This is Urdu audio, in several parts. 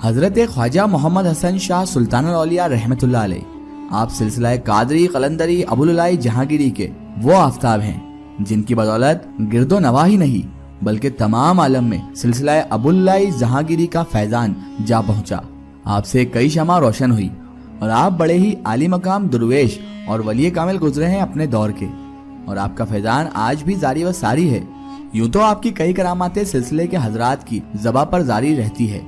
حضرت خواجہ محمد حسن شاہ سلطان الاولیاء رحمۃ اللہ علیہ، آپ سلسلہ قادری قلندری ابوالعلائی جہانگیری کے وہ آفتاب ہیں جن کی بدولت گرد و نواح ہی نہیں بلکہ تمام عالم میں سلسلہ ابوالعلائی جہانگیری کا فیضان جا پہنچا۔ آپ سے کئی شمع روشن ہوئی اور آپ بڑے ہی عالی مقام درویش اور ولی کامل گزرے ہیں اپنے دور کے، اور آپ کا فیضان آج بھی جاری و ساری ہے۔ یوں تو آپ کی کئی کراماتیں سلسلے کے حضرات کی زباں پر جاری رہتی ہے،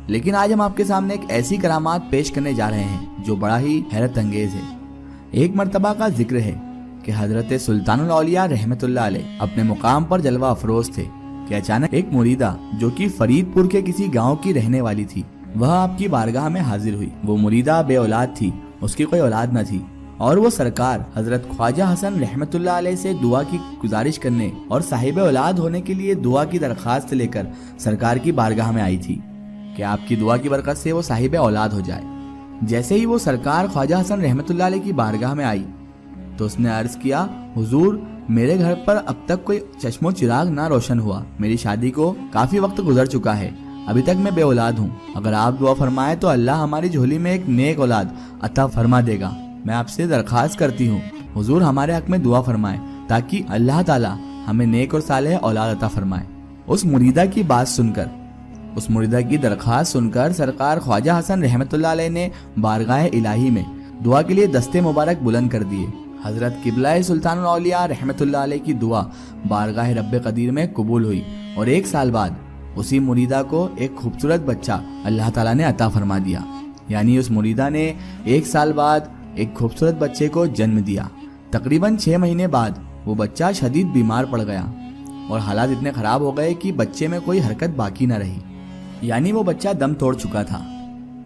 لیکن آج ہم آپ کے سامنے ایک ایسی کرامات پیش کرنے جا رہے ہیں جو بڑا ہی حیرت انگیز ہے۔ ایک مرتبہ کا ذکر ہے کہ حضرت سلطان الاولیاء رحمۃ اللہ علیہ اپنے مقام پر جلوہ افروز تھے کہ اچانک ایک مریدہ جو کہ فرید پور کے کسی گاؤں کی رہنے والی تھی، وہ آپ کی بارگاہ میں حاضر ہوئی۔ وہ مریدہ بے اولاد تھی، اس کی کوئی اولاد نہ تھی، اور وہ سرکار حضرت خواجہ حسن رحمۃ اللہ علیہ سے دعا کی گزارش کرنے اور صاحب اولاد ہونے کے لیے دعا کی درخواست لے کر سرکار کی بارگاہ میں آئی تھی کہ آپ کی دعا کی برکت سے وہ صاحب اولاد ہو جائے۔ جیسے ہی وہ سرکار خواجہ حسن رحمۃ اللہ علیہ کی بارگاہ میں آئی تو اس نے عرض کیا، حضور میرے گھر پر اب تک کوئی چشم و چراغ نہ روشن ہوا، میری شادی کو کافی وقت گزر چکا ہے، ابھی تک میں بے اولاد ہوں، اگر آپ دعا فرمائیں تو اللہ ہماری جھولی میں ایک نیک اولاد عطا فرما دے گا۔ میں آپ سے درخواست کرتی ہوں حضور ہمارے حق میں دعا فرمائیں تاکہ اللہ تعالی ہمیں نیک اور صالح اولاد عطا فرمائے۔ اس مریدہ کی بات سن کر، اس مریدہ کی درخواست سن کر سرکار خواجہ حسن رحمۃ اللہ علیہ نے بارگاہ الہی میں دعا کے لیے دستے مبارک بلند کر دیے۔ حضرت قبلہ سلطان الاولیاء رحمۃ اللہ علیہ کی دعا بارگاہ رب قدیر میں قبول ہوئی، اور 1 سال بعد اسی مریدہ کو ایک خوبصورت بچہ اللہ تعالیٰ نے عطا فرما دیا۔ یعنی اس مریدہ نے 1 سال بعد ایک خوبصورت بچے کو جنم دیا۔ تقریباً 6 مہینے بعد وہ بچہ شدید بیمار پڑ گیا اور حالات اتنے خراب ہو گئے کہ بچے میں کوئی حرکت باقی نہ رہی، یعنی وہ بچہ دم توڑ چکا تھا۔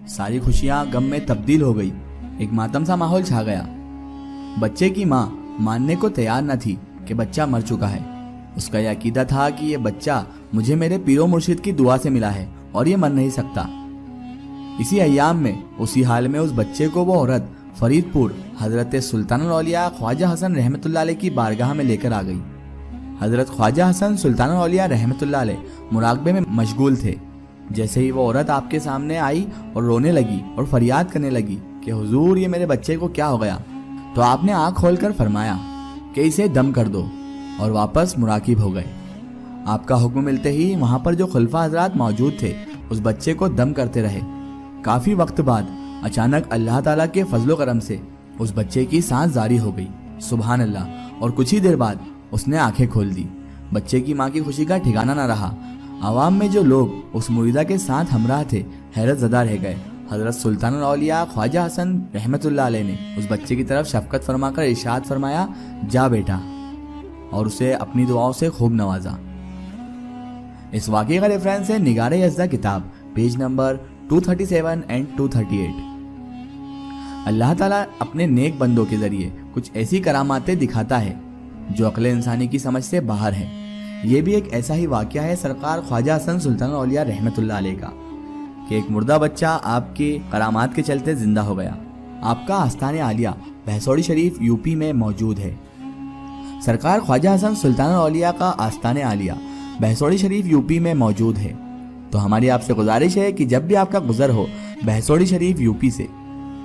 ساری خوشیاں غم میں تبدیل ہو گئی، ایک ماتم سا ماحول چھا گیا۔ بچے کی ماں ماننے کو تیار نہ تھی کہ بچہ مر چکا ہے۔ اس کا یہ عقیدہ تھا کہ یہ بچہ مجھے میرے پیر و مرشد کی دعا سے ملا ہے اور یہ مر نہیں سکتا۔ اسی ایام میں اسی حال میں اس بچے کو وہ عورت فرید پور حضرت سلطان الاولیاء خواجہ حسن رحمۃ اللہ علیہ کی بارگاہ میں لے کر آ گئی۔ حضرت خواجہ حسن سلطان الاولیاء رحمۃ اللہ علیہ مراقبے میں مشغول تھے۔ جیسے ہی وہ عورت آپ کے سامنے آئی اور رونے لگی اور فریاد کرنے لگی کہ حضور یہ میرے بچے کو کیا ہو گیا، تو آپ نے آنکھ کھول کر فرمایا کہ اسے دم کر دو، اور واپس مراقب ہو گئے۔ آپ کا حکم ملتے ہی وہاں پر جو خلفاء حضرات موجود تھے اس بچے کو دم کرتے رہے۔ کافی وقت بعد اچانک اللہ تعالیٰ کے فضل و کرم سے اس بچے کی سانس جاری ہو گئی، سبحان اللہ، اور کچھ ہی دیر بعد اس نے آنکھیں کھول دی۔ بچے کی ماں کی خوشی کا ٹھکانہ نہ رہا۔ عوام میں جو لوگ اس مریدہ کے ساتھ ہمراہ تھے حیرت زدہ رہ گئے۔ حضرت سلطان الاولیاء خواجہ حسن رحمۃ اللہ علیہ نے اس بچے کی طرف شفقت فرما کر ارشاد فرمایا، جا بیٹا، اور اسے اپنی دعاؤں سے خوب نوازا۔ اس واقعے کا ریفرنس ہے نگار یزدہ کتاب، پیج نمبر 237 اینڈ 238۔ اللہ تعالیٰ اپنے نیک بندوں کے ذریعے کچھ ایسی کراماتیں دکھاتا ہے جو عقل انسانی کی سمجھ سے باہر ہے۔ یہ بھی ایک ایسا ہی واقعہ ہے سرکار خواجہ حسن سلطان الاولیاء رحمۃ اللہ علیہ کا کہ ایک مردہ بچہ آپ کے کرامات کے چلتے زندہ ہو گیا۔ آپ کا آستان عالیہ بہسوڑی شریف یوپی میں موجود ہے۔ سرکار خواجہ حسن سلطان الاولیاء کا آستان عالیہ بہسوڑی شریف یوپی میں موجود ہے، تو ہماری آپ سے گزارش ہے کہ جب بھی آپ کا گزر ہو بہسوڑی شریف یوپی سے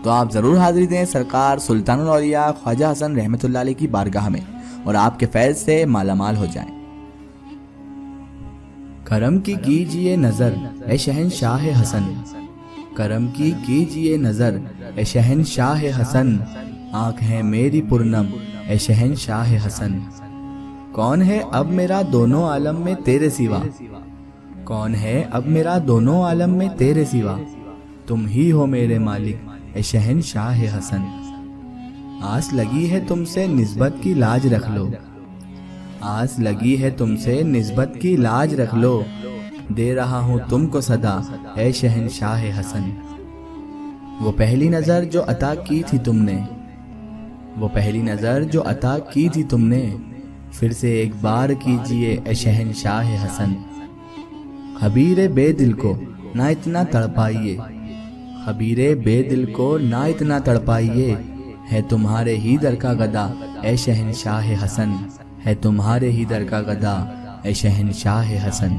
تو آپ ضرور حاضری دیں سرکار سلطان الاولیاء خواجہ حسن رحمۃ اللہ علیہ کی بارگاہ میں، اور آپ کے فیض سے مالا مال ہو جائیں۔ کرم کی کیجئے نظر اے شہنشاہ حسن، کرم کی کیجئے نظر اے شہنشاہ حسن، آنکھ ہے میری پرنم اے شہنشاہ حسن۔ کون ہے اب میرا دونوں عالم میں تیرے سوا، کون ہے اب میرا دونوں عالم میں تیرے سوا، تم ہی ہو میرے مالک اے شہنشاہ حسن۔ آس لگی ہے تم سے نسبت کی لاج رکھ لو، آس لگی ہے تم سے نسبت کی لاج رکھ لو، دے رہا ہوں تم کو صدا اے شہنشاہ حسن۔ وہ پہلی نظر جو عطا کی تھی تم نے، وہ پہلی نظر جو عطا کی تھی تم نے، پھر سے ایک بار کیجئے اے شہنشاہ حسن۔ خبیر بے دل کو نہ اتنا تڑپائیے، خبیر بے دل کو نہ اتنا تڑپائیے، ہے تمہارے ہی در کا گدا اے شہنشاہ حسن، ہے تمہارے ہی در کا گدا اے شہنشاہ حسن۔